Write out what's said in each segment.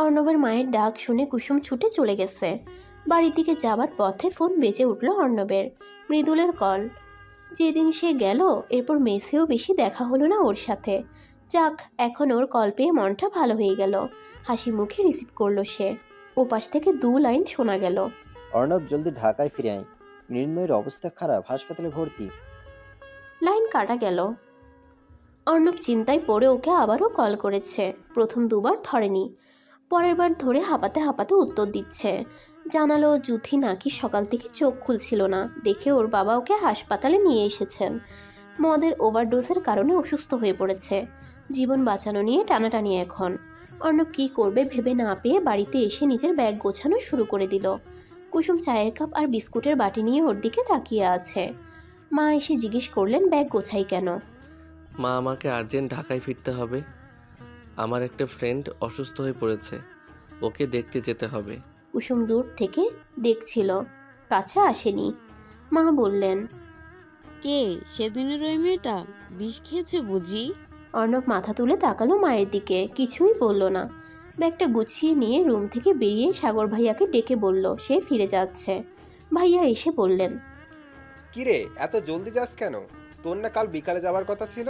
অর্ণবের মায়ের ডাক শুনে কুসুম ছুটে চলে গেছে। বাড়ির দিকে যাবার পথে ফোন বেজে উঠল অর্ণবের। মৃদুলের কল। যেদিন সে গেল এরপর মেসেও বেশি দেখা হলো না ওর সাথে। যাক, এখন ওর কল পেয়ে মনটা ভালো হয়ে গেল। হাসি মুখে রিসিভ করলো সে। ওপাশ থেকে 2 লাইন শোনা গেল। অর্ণব, জলদি ঢাকায় ফিরে আয়। মৃন্ময়ের অবস্থা খারাপ, হাসপাতালে ভর্তি। লাইন কাটা গেল। অর্ণব চিন্তায় পড়ে ওকে আবারও কল করেছে। প্রথম 2বার ধরেনি, পরের বার ধরে হাঁপাতে হাঁপাতে উত্তর দিচ্ছে। জানালো জুথি নাকি সকাল থেকে চোখ খুলছিল না, দেখে ওর বাবা ওকে হাসপাতালে নিয়ে এসেছেন। মদের ওভারডোজের কারণে অসুস্থ হয়ে পড়েছে। জীবন বাঁচানো নিয়ে টানাটানি এখন। অর্ণব কী করবে ভেবে না পেয়ে বাড়িতে এসে নিজের ব্যাগ গোছানো শুরু করে দিল। কুসুম চায়ের কাপ আর বিস্কুটের বাটি নিয়ে ওর দিকে তাকিয়ে আছে। মা এসে জিজ্ঞেস করলেন ব্যাগ গোছাই কেন। মা, আমাকে আর্জেন্ট ঢাকায় ফিরতে হবে। আমার একটা ফ্রেন্ড অসুস্থ হয়ে পড়েছে, ওকে দেখতে যেতে হবে। কুসুম দূর থেকে দেখছিল, কাছে আসেনি। মা বললেন, কে সেদিনের ওই মেয়েটা? বিষ খেয়েছে বুঝি? অর্ণব মাথা তুলে তাকালো মায়ের দিকে, কিছুই বলল না। ব্যাগটা গুছিয়ে নিয়ে রুম থেকে বেরিয়ে সাগর ভাইয়াকে ডেকে বলল সে ফিরে যাচ্ছে। ভাইয়া এসে বললেন, কিরে, এত জলদি যাস কেন? তোর না কাল বিকালে যাওয়ার কথা ছিল?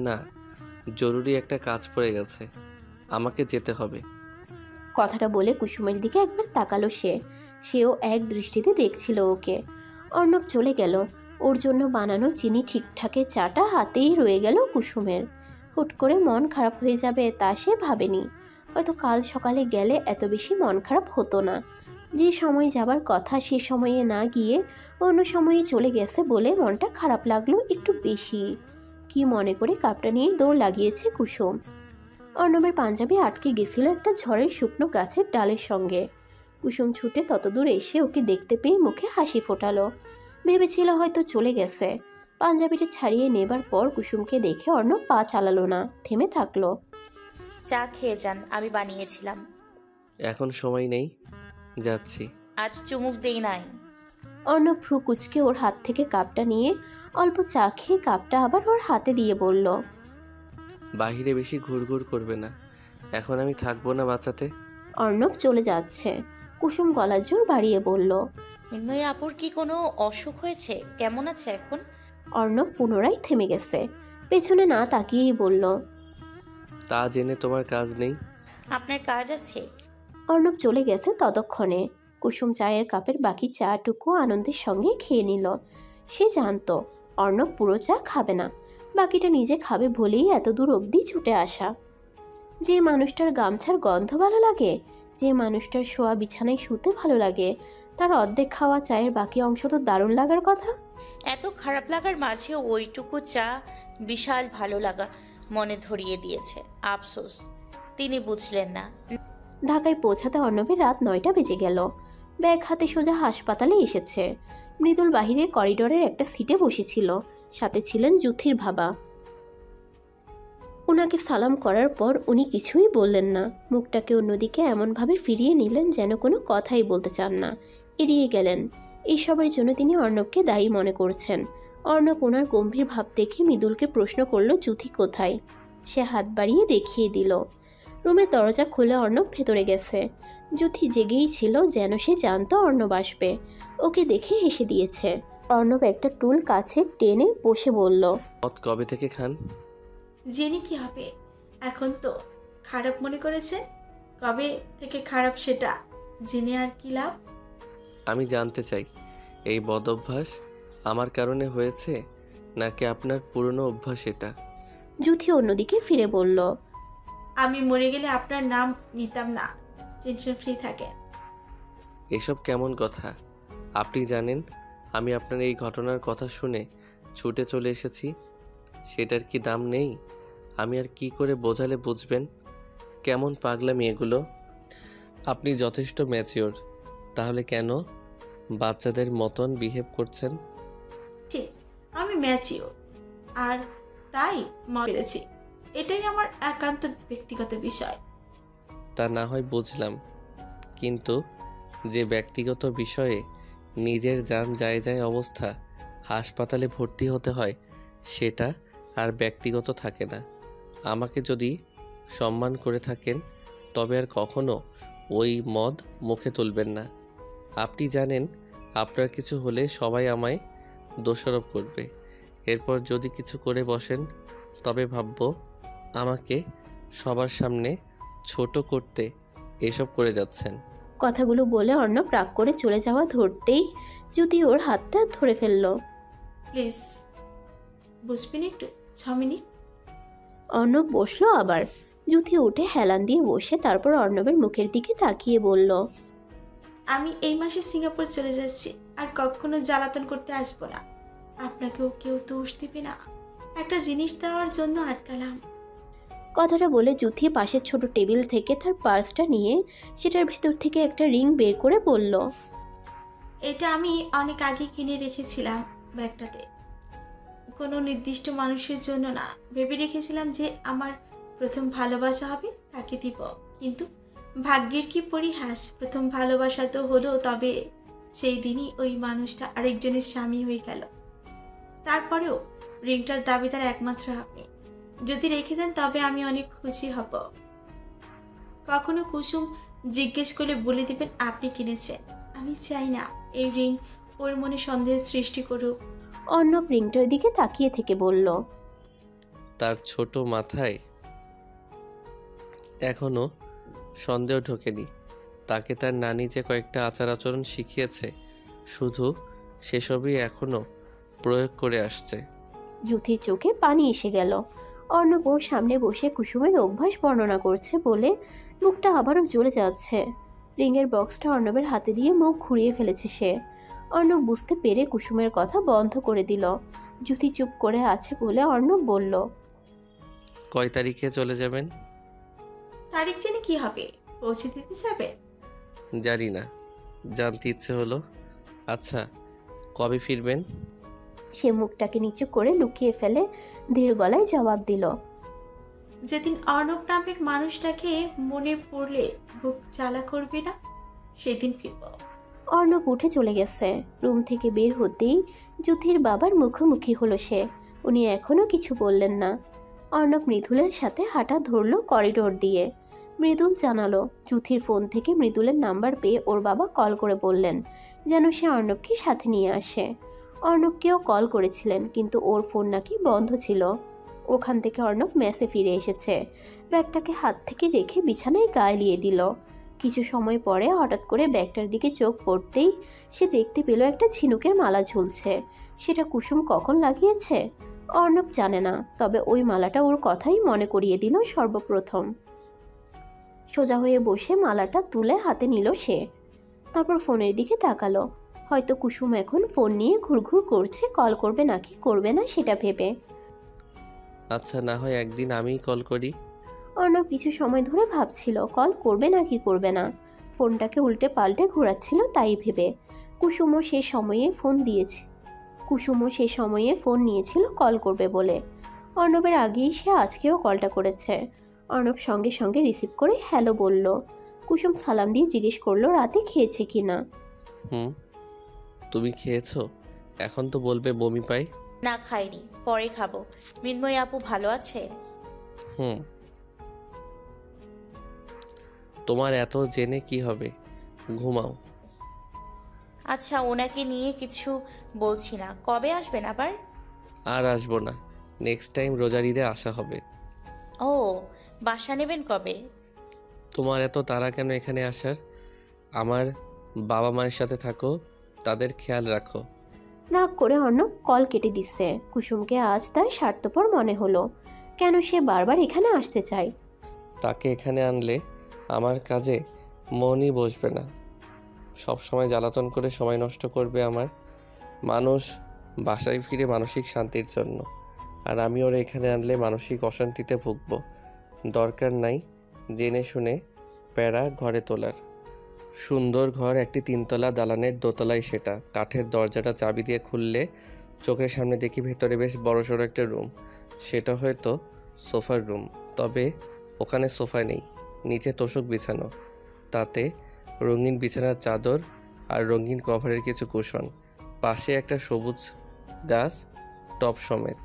না, জরুরি একটা কাজ পড়ে গেছে, আমাকে যেতে হবে। কথাটা বলে কুসুমের দিকে একবার তাকালো সেও এক দৃষ্টিতে দেখছিল ওকে। অর্ণব চলে গেল। ওর জন্য বানানো চিনি ঠিকঠাকের চাটা হাতেই রয়ে গেল কুসুমের। হুট করে মন খারাপ হয়ে যাবে তা সে ভাবেনি। হয়তো কাল সকালে গেলে এত বেশি মন খারাপ হতো না। যে সময় যাবার কথা সে সময়ে না গিয়ে অন্য সময়ে চলে গেছে বলে মনটা খারাপ লাগলো একটু বেশি। কি মনে করে কাপটা নিয়ে দৌড় লাগিয়েছে কুসুম। অর্ণবের পাঞ্জাবি আটকে গেছিল একটা ঝড়ের শুকনো গাছের ডালের সঙ্গে। কুসুম ছুটে ততদূর এসে ওকে দেখতে পেয়ে মুখে হাসি ফোটালো। ভেবেছিল হয়তো চলে গেছে। পাঞ্জাবিটা ছাড়িয়ে নেবার পর কুসুমকে দেখে অর্ণব পা চালালো না, থেমে থাকলো। চা খেয়ে যান, আমি বানিয়েছিলাম। এখন সময় নেই, যাচ্ছি। আজ চুমুক দেই নাই। অর্ণব ভ্রু কুচকে ওর হাত থেকে কাপটা নিয়ে অল্প চা খেয়ে কাপটা আবার ওর হাতে দিয়ে বলল, বাহিরে বেশি ঘুরঘুর করবে না, এখন আমি থাকবো না বাঁচাতে। অর্ণব চলে যাচ্ছে। কুসুম গলার জোর বাড়িয়ে বলল, মৃন্ময়ী আপুর কি কোনো অসুখ হয়েছে? কেমন আছে এখন? অর্ণব পুনরায় থেমে গেছে। পেছনে না তাকিয়েই বলল, তা জেনে তোমার কাজ নেই। আপনার কাজ আছে। অর্ণব চলে গেছে ততক্ষণে। কুসুম চায়ের কাপের বাকি চাটুকু আনন্দের সঙ্গে খেয়ে নিল। সে জানতো অর্ণব পুরো চা খাবে না, বাকিটা নিজে খাবে বলেই এত দূর অবধি ছুটে আসা। যে মানুষটার গামছার গন্ধ ভালো লাগে, যে মানুষটার শোয়া বিছানায় শুতে ভালো লাগে, তার অর্ধেক খাওয়া চায়ের বাকি অংশ তো দারুণ লাগার কথা। এত খারাপ লাগার মাঝেও ওইটুকু চা বিশাল ভালো লাগা মনে ধরিয়ে দিয়েছে। আফসোস তিনি বুঝলেন না। ঢাকায় পৌঁছাতে অর্ণবের রাত 9টা বেজে গেল। ব্যাগ হাতে সোজা হাসপাতালে এসেছে। মৃদুল বাহিরে করিডোরের একটা সিটে বসেছিল, সাথে ছিলেন জুথির বাবা। ওনাকে সালাম করার পর উনি কিছুই বললেন না। মুখটাকে অন্যদিকে এমনভাবে ফিরিয়ে নিলেন যেন কোনো কথাই বলতে চান না, এড়িয়ে গেলেন। এইসবের জন্য তিনি অর্ণবকে দায়ী মনে করছেন। অর্ণব ওনার গম্ভীর ভাব দেখে মৃদুলকে প্রশ্ন করল জুথি কোথায়। সে হাত বাড়িয়ে দেখিয়ে দিল। রুমের দরজা খুলে অর্ণব ভেতরে গেছে। জুথি জেগেই ছিল, যেন সে জানতো অর্ণব আসবে। ওকে দেখে হেসে দিয়েছে। অর্ণব একটা টুল কাছে টেনে বসে বলল, মদ কবে থেকে খান? জেনে কি হবে, এখন তো খারাপ মনে করেছে। কবে থেকে খারাপ সেটা জেনে আর কি লাভ? আমি জানতে চাই, এই বদ অভ্যাস আমার কারণে হয়েছে নাকি আপনার পুরনো অভ্যাস এটা? জুথি অন্যদিকে ফিরে বলল, আমি মরে গেলে আপনার নাম নিতাম না, টেনশন ফ্রি থাকে। এসব কেমন কথা? আপনি জানেন আমি আপনার এই ঘটনার কথা শুনে ছুটে চলে এসেছি, সেটার কি দাম নেই? আমি আর কি করে বোঝালে বুঝবেন? কেমন পাগলামি এগুলো? আপনি যথেষ্ট ম্যাচিওর, তাহলে কেন বাচ্চাদের মতন বিহেভ করছেন? ঠিক, আমি ম্যাচিওর, আর তাই মেরেছি। এটাই আমার একান্ত ব্যক্তিগত বিষয়। তা না হয় বুঝলাম, কিন্তু যে ব্যক্তিগত বিষয়ে নিজের জান যায় যায় অবস্থা হাসপাতালে ভর্তি হতে হয়, সেটা আর ব্যক্তিগত থাকে না। আমাকে যদি সম্মান করে থাকেন তবে আর কখনো ওই মদ মুখে তুলবেন না। আপনি জানেন আপনার কিছু হলে সবাই আমায় দোষারোপ করবে। এরপর যদি কিছু করে বসেন তবে ভাববো আমাকে সবার সামনে ছোট করতে এসব করে যাচ্ছেন। কথাগুলো বলে অর্ণব রাগ করে চলে যাওয়া ধরতেই জ্যোতি ওর হাতটা ধরে ফেলল। প্লিজ বুঝবেন একটু 6 মিনিট। অর্ণব বসলো আবার। জ্যোতি উঠে হেলান দিয়ে বসে তারপর অর্ণবের মুখের দিকে তাকিয়ে বলল, আমি এই মাসে সিঙ্গাপুর চলে যাচ্ছি, আর কখনো জ্বালাতন করতে আসবো না। আপনাকেও কেউ দোষ দিবে না, একটা জিনিস দেওয়ার জন্য আটকালাম। কথাটা বলে জ্যোতি পাশের ছোট টেবিল থেকে তার পার্সটা নিয়ে সেটার ভেতর থেকে একটা রিং বের করে বলল, এটা আমি অনেক আগে কিনে রেখেছিলাম ব্যাগটাতে। কোনো নির্দিষ্ট মানুষের জন্য না, ভেবে রেখেছিলাম যে আমার প্রথম ভালোবাসা হবে তাকে দিব। কিন্তু ভাগ্যের কি পরিহাস, প্রথম ভালোবাসা তো হলো, তবে সেই দিনই ওই মানুষটা আরেকজনের স্বামী হয়ে গেল। তারপরেও রিংটার দাবিদার একমাত্র আপনি। যদি রেখে দেন তবে আমি অনেক খুশি হব। কখনো কুসুম জিজ্ঞেস করলে বলে দেবেন আপনি কিনেছেন। আমি চাই না এই রিং ওর মনে সন্দেহ সৃষ্টি করুক। অর্ণব রিংটার দিকে তাকিয়ে থেকে বলল, তার ছোট মাথায় এখনো সন্দেহ ঢোকেনি। তাকে তার নানি যে কয়েকটা আচার আচরণ শিখিয়েছে, শুধু সেসবই এখনো প্রয়োগ করে আসছে। জ্যোতির চোখে পানি এসে গেল। অর্ণব ওর সামনে বসে কুসুমের অভ্যাস বর্ণনা করছে বলে মুখটা আবারও জ্বলে যাচ্ছে। রিংয়ের বক্সটা অর্ণবের হাতে দিয়ে মুখ ঘুরিয়ে ফেলেছে সে। অর্ণব বুঝতে পেরে কুসুমের কথা বন্ধ করে দিল। জ্যোতি চুপ করে আছে বলে অর্ণব বলল, কয় তারিখে চলে যাবেন? তারিখ জেনে কি হবে, পৌঁছে দিতে যাবে? জানি না, জানতে ইচ্ছে হলো। আচ্ছা, কবে ফিরবেন? সে মুখটাকে নিচু করে লুকিয়ে ফেলে ধীর গলায় জবাব দিল, যেদিন অর্ণব নামের মানুষটাকে মনে পড়লে বুক জ্বালা করবে না, সেদিন ফিরব। অর্ণব উঠে চলে গেছে। রুম থেকে বের হতেই জ্যোতির বাবার মুখোমুখি হলো সে। উনি এখনো কিছু বললেন না। অর্ণব মৃদুলের সাথে হাঁটা ধরল করিডোর দিয়ে। মৃদুল জানালো জ্যোতির ফোন থেকে মৃদুলের নাম্বার পেয়ে ওর বাবা কল করে বললেন যেন সে অর্ণবকে সাথে নিয়ে আসে। অর্ণবকেও কল করেছিলেন, কিন্তু ওর ফোন নাকি বন্ধ ছিল। ওখান থেকে অর্ণব মেসে ফিরে এসেছে। ব্যাগটাকে হাত থেকে রেখে বিছানায় গায়ে দিল। কিছু সময় পরে হঠাৎ করে ব্যাগটার দিকে চোখ পড়তেই সে দেখতে পেল একটা ঝিনুকের মালা ঝুলছে। সেটা কুসুম কখন লাগিয়েছে অর্ণব জানে না, তবে ওই মালাটা ওর কথাই মনে করিয়ে দিল সর্বপ্রথম। সোজা হয়ে বসে মালাটা তুলে হাতে নিল সে। তারপর ফোনের দিকে তাকালো। হয়তো কুসুম এখন ফোন নিয়ে ঘুরঘুর করছে, কল করবে নাকি করবে না সেটা ভেবে। আচ্ছা, না হয় একদিন আমিই কল করি। অর্ণব কিছু সময় ধরে ভাবছিল কল করবে নাকি করবে না। ফোনটাকে উল্টে পাল্টে ঘোরাচ্ছিল তাই ভেবে। কুসুমও সে সময়ে ফোন নিয়েছিল কল করবে বলে। অর্ণবের আগেই সে আজকেও কলটা করেছে। অর্ণব সঙ্গে সঙ্গে রিসিভ করে হ্যালো বলল। কুসুম সালাম দিয়ে জিজ্ঞেস করলো রাতে খেয়েছে কি না। তুমি খেয়েছো? এখন তো বলবে বমি পাই। না, খাইনি, পরে খাবো। মৃন্ময়ী আপু ভালো আছে? তোমার এত জেনে কি হবে, ঘুমাও। আচ্ছা, ওনাকে নিয়ে কিছু বলছি না। কবে আসবেন আবার? আর আসবো না, নেক্সট টাইম রোজার ঈদে আসা হবে। ও, বাসা নেবেন কবে? তোমার এত তাড়া কেন এখানে আসার? আমার বাবা মায়ের সাথে থাকো, তাদের খেয়াল রাখো। রাগ করে অর্ণব কল কেটে দিচ্ছে। কুসুমকে আজ তার স্বার্থপর মনে হলো। কেন সে বারবার এখানে আসতে চায়? তাকে এখানে আনলে আমার কাজে মনই বসবে না। সব সময় জ্বালাতন করে সময় নষ্ট করবে আমার। মানুষ বাসায় ফিরে মানসিক শান্তির জন্য, আর আমি ওরা এখানে আনলে মানসিক অশান্তিতে ভুগব। দরকার নাই জেনে শুনে প্যারা ঘরে তোলার। সুন্দর ঘর, একটি 3 তলা দালানের দোতলায় সেটা। কাঠের দরজাটা চাবি দিয়ে খুললে চোখের সামনে দেখি ভেতরে বেশ বড়সড় একটা রুম। সেটা হয়তো সোফার রুম, তবে ওখানে সোফা নেই, নিচে তোশক বিছানো, তাতে রঙিন বিছানার চাদর আর রঙিন কভারের কিছু কুশন। পাশে একটা সবুজ গাছ, টব সমেত।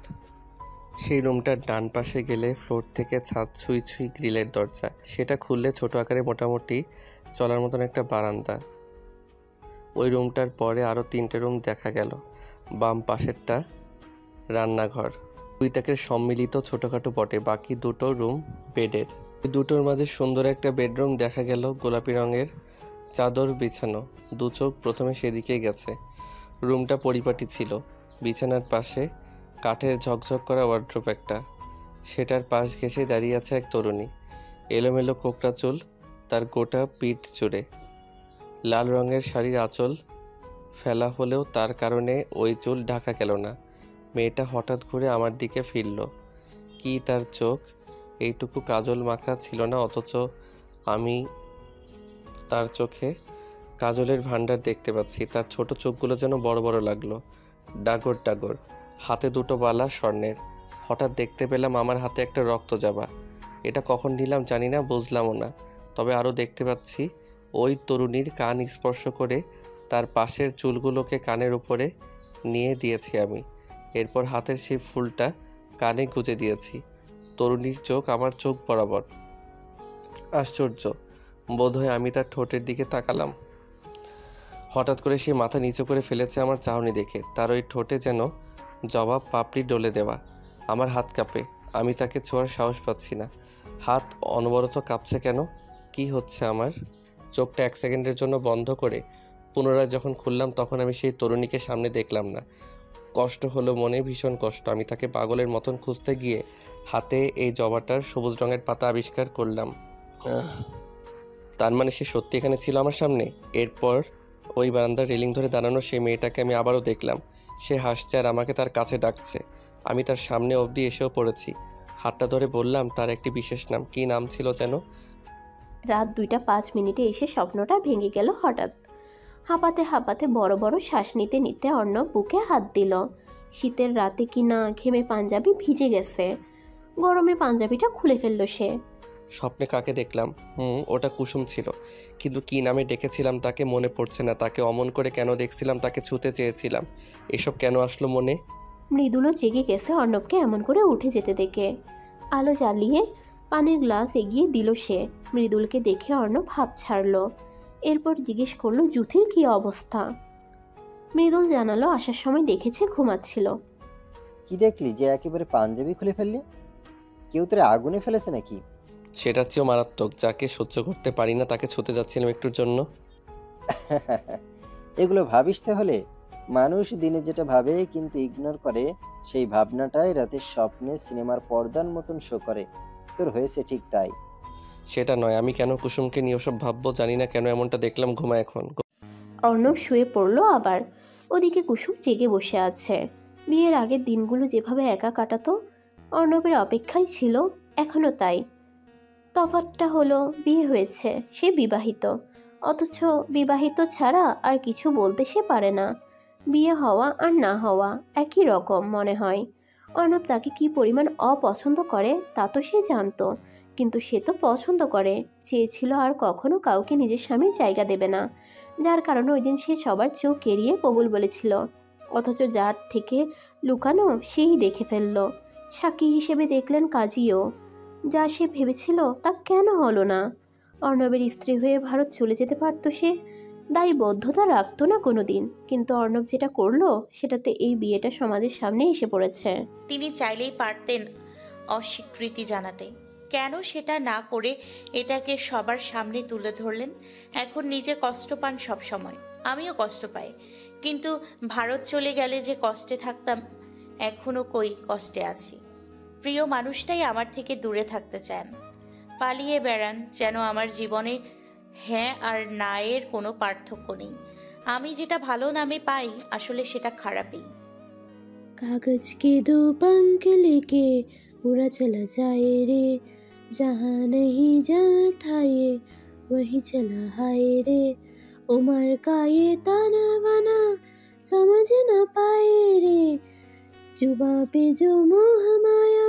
সেই রুমটার ডান পাশে গেলে ফ্লোর থেকে ছাদ ছুঁই ছুঁই গ্রিলের দরজা। সেটা খুললে ছোট আকারে মোটামুটি চলার মতন একটা বারান্দা। ওই রুমটার পরে আরও 3টে রুম দেখা গেল। বাম পাশেরটা রান্নাঘর, 2 তাকের সম্মিলিত ছোটোখাটো বটে। বাকি 2টো রুম বেডের। ওই দুটোর মাঝে সুন্দর একটা বেডরুম দেখা গেল, গোলাপি রঙের চাদর বিছানো। 2 চোখ প্রথমে সেদিকেই গেছে। রুমটা পরিপাটি ছিল। বিছানার পাশে কাঠের ঝকঝক করা ওয়ার্ড্রোব একটা, সেটার পাশ ঘেঁষে দাঁড়িয়ে আছে এক তরুণী। এলোমেলো কোকড়া চুল তার গোটা পিঠ জুড়ে। লাল রঙের শাড়ির আঁচল ফেলা হলেও তার কারণে ওই চুল ঢাকা গেল না। মেয়েটা হঠাৎ ঘুরে আমার দিকে ফিরল। কি তার চোখ! এইটুকু কাজল মাখা ছিল না, অথচ আমি তার চোখে কাজলের ভাণ্ডার দেখতে পাচ্ছি। তার ছোট চোখগুলো যেন বড় বড় লাগলো, ডাগর ডাগর। হাতে 2টো বালা স্বর্ণের। হঠাৎ দেখতে পেলাম আমার হাতে একটা রক্তজাবা। এটা কখন নিলাম জানি না, বুঝলামও না। তবে আরও দেখতে পাচ্ছি ওই তরুণীর কান স্পর্শ করে তার পাশের চুলগুলোকে কানের উপরে নিয়ে দিয়েছি আমি। এরপর হাতের সেই ফুলটা কানে গুঁজে দিয়েছি। তরুণীর চোখ আমার চোখ বরাবর। আশ্চর্য বোধহয় আমি তার ঠোঁটের দিকে তাকালাম। হঠাৎ করে সে মাথা নিচু করে ফেলেছে আমার চাহনি দেখে। তার ওই ঠোঁটে যেন জবাব পাপড়ি ডলে দেওয়া। আমার হাত কাঁপে। আমি তাকে ছোঁয়ার সাহস পাচ্ছি না। হাত অনবরত কাঁপছে কেন? কি হচ্ছে আমার? চোখটা 1 সেকেন্ডের জন্য বন্ধ করে পুনরায় যখন খুললাম, তখন আমি সেই তরুণীকে সামনে দেখলাম না। কষ্ট হলো মনে, ভীষণ কষ্ট। আমি তাকে পাগলের মতন খুঁজতে গিয়ে হাতে এই জবাটার সবুজ রঙের পাতা আবিষ্কার করলাম। তার মানে সে সত্যি এখানে ছিল আমার সামনে। এরপর ওই বারান্দার রেলিং ধরে দাঁড়ানো সেই মেয়েটাকে আমি আবারও দেখলাম। সে হাসছে আর আমাকে তার কাছে ডাকছে। আমি তার সামনে অবধি এসেও পড়েছি। হাতটা ধরে বললাম তার একটি বিশেষ নাম। কি নাম ছিল যেন? রাত 2টা 5 মিনিটে এসে স্বপ্নটা ভেঙে গেল হঠাৎ। হাঁপাতে হাঁপাতে বড় বড় শ্বাস নিতে নিতে অর্ণব বুকে হাত দিল। শীতের রাতে কিনা ঘেমে পাঞ্জাবি ভিজে গেছে। গরমে পাঞ্জাবিটা খুলে ফেললো সে। স্বপ্নে কাকে দেখলাম? ওটা কুসুম ছিল, কিন্তু কি নামে ডেকেছিলাম তাকে মনে পড়ছে না। তাকে অমন করে কেন দেখছিলাম, তাকে ছুতে চেয়েছিলাম, এসব কেন আসলো মনে? মৃদুলও জেগে গেছে অর্ণবকে এমন করে উঠে যেতে দেখে। আলো জ্বালিয়ে পানির গ্লাস এগিয়ে দিল সে। মৃদুলকে দেখে অর্ণব হাঁপ ছাড়ল। এরপর জিজ্ঞেস করলো জুথির কী অবস্থা। মৃদুল জানালো আসার সময় দেখেছে ঘুমাচ্ছিল। কি দেখলি যে একেবারে পাঞ্জাবি খুলে ফেললি? কেউ তোরে আগুনে ফেলেছে নাকি? সেটার চেয়েও মারাত্মক। যাকে সহ্য করতে পারি না তাকে ছুতে যাচ্ছিলাম একটুর জন্য। এগুলো ভাবিস তাহলে? মানুষ দিনে যেটা ভাবে কিন্তু ইগনোর করে, সেই ভাবনাটাই রাতের স্বপ্নে সিনেমার পর্দার মতন শো করে। তোর হয়েছে ঠিক তাই। সেটা নয়, আমি কেন কুসুমকে নিয়ে ওসব ভাববো জানি না, কেন এমনটা দেখলাম। ঘুমা এখন। অর্ণব শুয়ে পড়ল আবার। ওদিকে কুসুম জেগে বসে আছে। বিয়ের আগের দিনগুলো যেভাবে একা কাটাতো, অর্ণবের অপেক্ষাই ছিল এখনও তাই। তফাৎটা হলো বিয়ে হয়েছে, সে বিবাহিত। অথচ বিবাহিত ছাড়া আর কিছু বলতে সে পারে না। বিয়ে হওয়া আর না হওয়া একই রকম মনে হয়। অর্ণব তাকে কি পরিমাণ অপছন্দ করে তা তো সে জানতো, কিন্তু সে তো পছন্দ করে, চেয়েছিল আর কখনো কাউকে নিজের স্বামীর জায়গা দেবে না। যার কারণে ওই দিন সে সবার চোখ এড়িয়ে কবুল বলেছিল। অথচ যার থেকে লুকানো সেই দেখে ফেলল। সাক্ষী হিসেবে দেখলেন কাজীও। যা সে ভেবেছিল তা কেন হলো না? অর্ণবের স্ত্রী হয়ে ভারত চলে যেতে পারতো সে, দায়বদ্ধতা রাখতো না কোনো দিন। কিন্তু অর্ণব যেটা করলো সেটাতে এই বিয়েটা সমাজের সামনে এসে পড়েছে। তিনি চাইলেই পারতেন অস্বীকৃতি জানাতে। কেন সেটা না করে এটাকে সবার সামনে তুলে ধরলেন? এখন নিজে কষ্ট পান সব সময়, আমিও কষ্ট পাই, কিন্তু ভারত চলে গেলে যে কষ্টে থাকতাম, এখনো কই কষ্টে আছি। প্রিয় মানুষটাই আমার থেকে দূরে থাকতে চান, পালিয়ে বেড়ান, যেন আমার জীবনে হ্যাঁ আর না এর কোনো পার্থক্য নেই। আমি যেটা ভালো নামে পাই আসলে সেটা খারাপই। कागज के 2 पंख लेके उड़ा चला जाए रे, जहाँ नहीं जाता ये वही चला हाय रे। उमर का ये ताना बाना समझ न पाए रे, जुबां पे जो मोह माया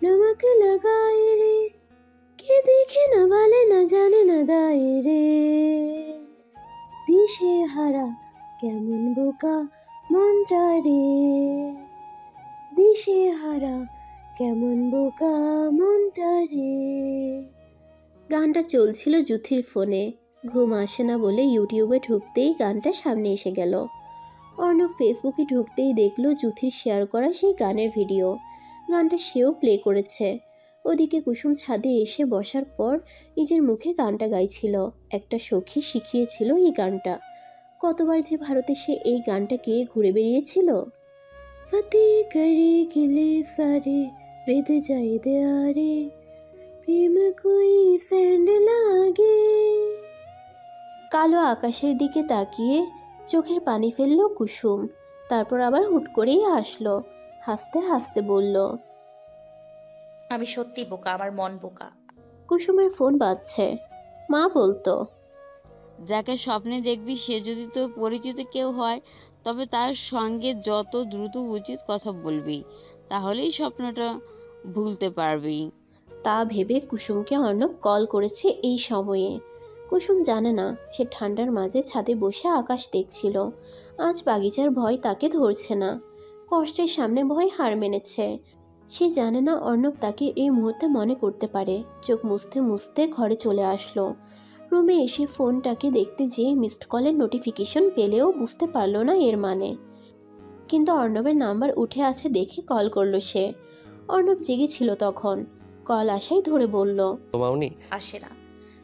नमक लगाए रे, के देखे न वाले न जाने न दाए रे। दिशे हारा কেমন বোকা মনটা রে, দিশে হারা কেমন বোকা মনটা রে। গানটা চলছিল জুথির ফোনে। ঘুম আসে না বলে ইউটিউবে ঢুকতেই গানটা সামনে এসে গেল। অর্ণব ফেসবুকে ঢুকতেই দেখলো জুথির শেয়ার করা সেই গানের ভিডিও। গানটা সেও প্লে করেছে। ওদিকে কুসুম ছাদে এসে বসার পর নিজের মুখে গানটা গাইছিল। একটা সখী শিখিয়েছিল এই গানটা। কতবার যে ভারতে সে এই গানটা গেয়ে ঘুরে বেরিয়েছিল। ফতে করে গেলে সারে বেঁধে যাই দেয়ারে প্রেম কই স্যান্ড লাগে। কালো আকাশের দিকে তাকিয়ে চোখের পানি ফেললো কুসুম। তারপর আবার হুট করেই হাসলো। হাসতে হাসতে বলল, আমি সত্যি বোকা, আমার মন বোকা। কুসুমের ফোন বাজছে। মা বলতো, যাকে স্বপ্নে দেখবি সে যদি তোর পরিচিত কেউ হয় তবে তার সঙ্গে যত দ্রুত উচিত কথা বলবি, তাহলেই স্বপ্নটা ভুলতে পারবি। তা ভেবে কুসুমকে অর্ণব কল করেছে এই সময়ে। কুসুম জানে না সে ঠান্ডার মাঝে ছাদে বসে আকাশ দেখছিল। আজ বাগিচার ভয় তাকে ধরছে না। কষ্টের সামনে ভয় হার মেনেছে। সে জানে না অর্ণব তাকে এই মুহূর্তে মনে করতে পারে। চোখ মুছতে মুছতে ঘরে চলে আসলো। রুমে এসে ফোনটাকে দেখতে যেয়ে মিসড কলের নোটিফিকেশন পেলেও বুঝতে পারলো না এর মানে। কিন্তু অর্ণবের নাম্বার উঠে আছে দেখে কল করলো সে। অর্ণব জেগেছিল তখন। কল আসাই ধরে বলল, ঘুমাওনি? আসে না।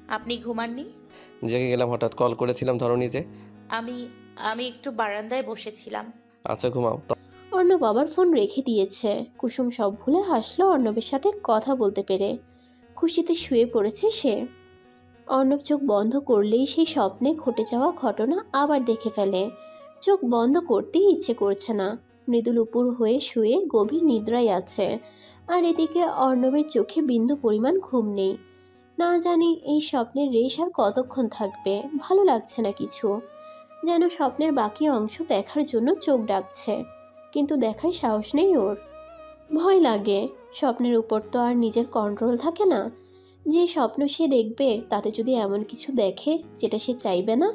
আপনি ঘুমাননি? জেগে গেলাম হঠাৎ, কল করেছিলাম ধরনি যে। আমি আমি একটু বারান্দায় বসেছিলাম। আচ্ছা ঘুমাও। অর্ণব আবার ফোন রেখে দিয়েছে। কুসুম সব ভুলে হাসলো অর্ণবের সাথে কথা বলতে পেরে। খুশিতে শুয়ে পড়েছে সে। অর্ণব চোখ বন্ধ করলেই সেই স্বপ্নে ঘটে যাওয়া ঘটনা আবার দেখে ফেলে। চোখ বন্ধ করতেই ইচ্ছে করছে না। মৃদুল উপর হয়ে শুয়ে গভীর নিদ্রায় আছে। আর এদিকে অর্ণবের চোখে বিন্দু পরিমাণ ঘুম নেই। না জানি এই স্বপ্নের রেশ আর কতক্ষণ থাকবে। ভালো লাগছে না কিছু। যেন স্বপ্নের বাকি অংশ দেখার জন্য চোখ ডাকছে, কিন্তু দেখার সাহস নেই ওর। ভয় লাগে। স্বপ্নের উপর তো আর নিজের কন্ট্রোল থাকে না। যে স্বপ্ন সে দেখবে তাতে যদি এমন কিছু দেখে যেটা সে চাইবে না,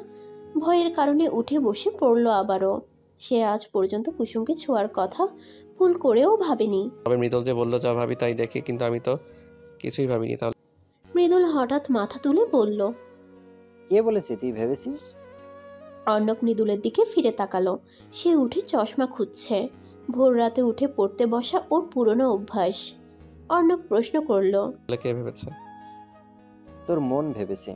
ভয়ের কারণে উঠে বসে পড়ল আবারও। সে আজ পর্যন্ত কুসুমকে ছোঁয়ার কথা ভুল করেও ভাবেনি। তবে মৃদুল যে বললো যা ভাবি তাই দেখে, কিন্তু আমি তো কিছুই ভাবিনি। তাহলে মৃদুল হঠাৎ মাথা তুলে বলল, কে বলেছে তুই ভেবেছিস? অর্ণব মৃদুলের দিকে ফিরে তাকালো। সে উঠে চশমা খুঁজছে। ভোর রাতে উঠে পড়তে বসা ওর পুরনো অভ্যাস। অর্ণব প্রশ্ন করল, কে ভেবেছে? তোর মন ভেবেছে।